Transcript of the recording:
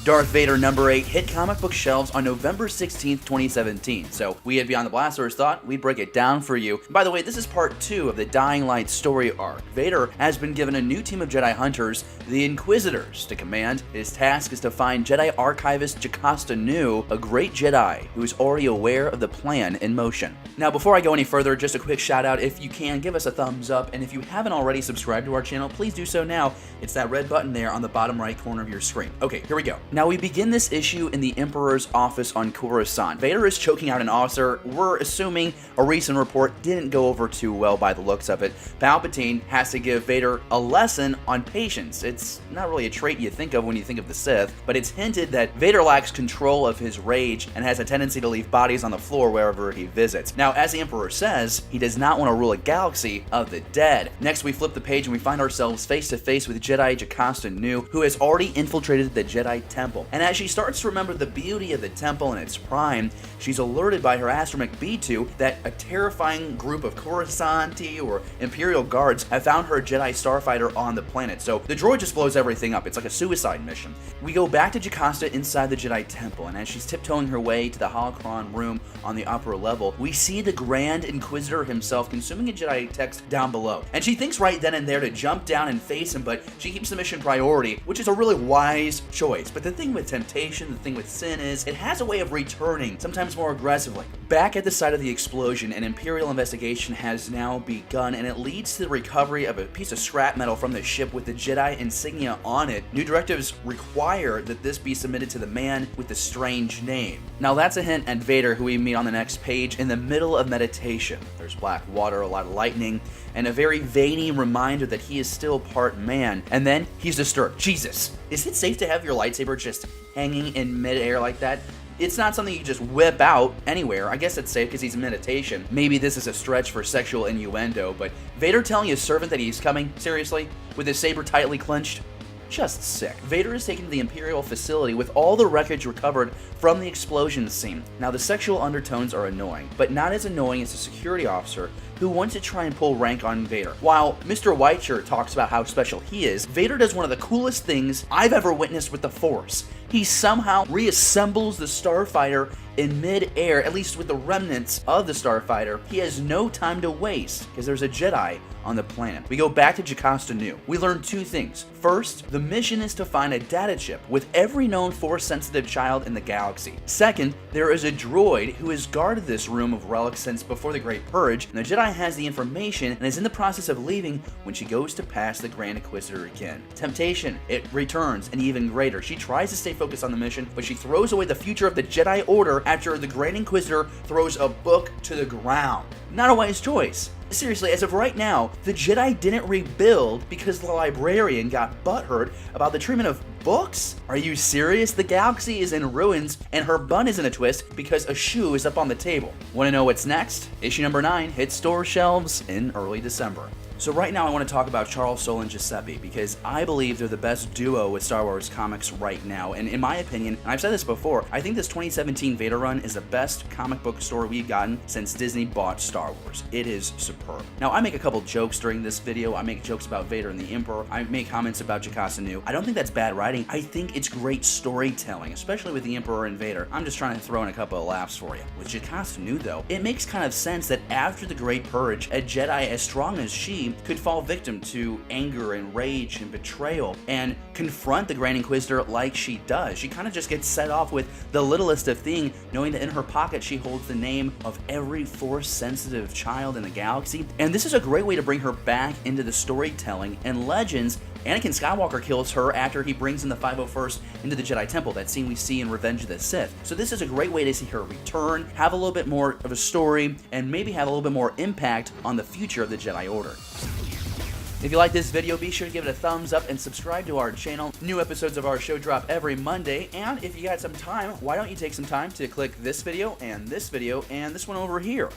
Darth Vader #8 hit comic book shelves on November 16th, 2017. So we at Beyond the Blasters thought we'd break it down for you. And by the way, this is part 2 of the Dying Light story arc. Vader has been given a new team of Jedi hunters, the Inquisitors, to command. His task is to find Jedi Archivist Jocasta Nu, a great Jedi who is already aware of the plan in motion. Now, before I go any further, just a quick shout out. If you can, give us a thumbs up, and if you haven't already subscribed to our channel, please do so now. It's that red button there on the bottom right corner of your screen. Okay, here we go. Now we begin this issue in the Emperor's office on Coruscant. Vader is choking out an officer. We're assuming a recent report didn't go over too well by the looks of it. Palpatine has to give Vader a lesson on patience. It's not really a trait you think of when you think of the Sith, but it's hinted that Vader lacks control of his rage and has a tendency to leave bodies on the floor wherever he visits. Now, as the Emperor says, he does not want to rule a galaxy of the dead. Next, we flip the page and we find ourselves face to face with Jedi Jocasta Nu, who has already infiltrated the Jedi Temple. And as she starts to remember the beauty of the temple in its prime, she's alerted by her astromech B2 that a terrifying group of Coruscanti or Imperial guards have found her Jedi starfighter on the planet. So the droid just blows everything up. It's like a suicide mission. We go back to Jocasta inside the Jedi Temple, and as she's tiptoeing her way to the holocron room on the upper level, we see the Grand Inquisitor himself consuming a Jedi text down below. And she thinks right then and there to jump down and face him, but she keeps the mission priority, which is a really wise choice. But the thing with temptation, the thing with sin is it has a way of returning, sometimes more aggressively. Back at the site of the explosion, an Imperial investigation has now begun, and it leads to the recovery of a piece of scrap metal from the ship with the Jedi insignia on it. New directives require that this be submitted to the man with the strange name. Now that's a hint at Vader, who we meet on the next page in the middle of meditation. There's black water, a lot of lightning, and a very veiny reminder that he is still part man. And then he's disturbed. Jesus, is it safe to have your lightsaber just hanging in midair like that? It's not something you just whip out anywhere. I guess it's safe because he's in meditation. Maybe this is a stretch for sexual innuendo, but Vader telling his servant that he's coming, seriously, with his saber tightly clenched? Just sick. Vader is taken to the Imperial facility with all the wreckage recovered from the explosion scene. Now, the sexual undertones are annoying, but not as annoying as a security officer who wants to try and pull rank on Vader. While Mr. Whiteshirt talks about how special he is, Vader does one of the coolest things I've ever witnessed with the Force. He somehow reassembles the starfighter in mid-air, at least with the remnants of the starfighter. He has no time to waste because there's a Jedi on the planet. We go back to Jocasta Nu. We learn two things. First, the mission is to find a data chip with every known Force-sensitive child in the galaxy. Second, there is a droid who has guarded this room of relics since before the Great Purge, and the Jedi has the information and is in the process of leaving when she goes to pass the Grand Inquisitor again. Temptation, it returns, and even greater. She tries to stay focused on the mission, but she throws away the future of the Jedi Order after the Grand Inquisitor throws a book to the ground. Not a wise choice. Seriously, as of right now, the Jedi didn't rebuild because the librarian got butthurt about the treatment of books? Are you serious? The galaxy is in ruins, and her bun is in a twist because a shoe is up on the table. Want to know what's next? Issue number 9 hits store shelves in early December. So right now I want to talk about Charles Soule and Giuseppe because I believe they're the best duo with Star Wars comics right now. And in my opinion, and I've said this before, I think this 2017 Vader run is the best comic book story we've gotten since Disney bought Star Wars. It is superb. Now, I make a couple jokes during this video. I make jokes about Vader and the Emperor. I make comments about Jocasta Nu. I don't think that's bad writing. I think it's great storytelling, especially with the Emperor and Vader. I'm just trying to throw in a couple of laughs for you. With Jocasta Nu, though, it makes kind of sense that after the Great Purge, a Jedi as strong as she could fall victim to anger and rage and betrayal and confront the Grand Inquisitor like she does. She kind of just gets set off with the littlest of thing, knowing that in her pocket she holds the name of every Force-sensitive child in the galaxy. And this is a great way to bring her back into the storytelling. And Legends, Anakin Skywalker kills her after he brings in the 501st into the Jedi Temple, that scene we see in Revenge of the Sith. So this is a great way to see her return, have a little bit more of a story, and maybe have a little bit more impact on the future of the Jedi Order. If you like this video, be sure to give it a thumbs up and subscribe to our channel. New episodes of our show drop every Monday, and if you got some time, why don't you take some time to click this video and this one over here.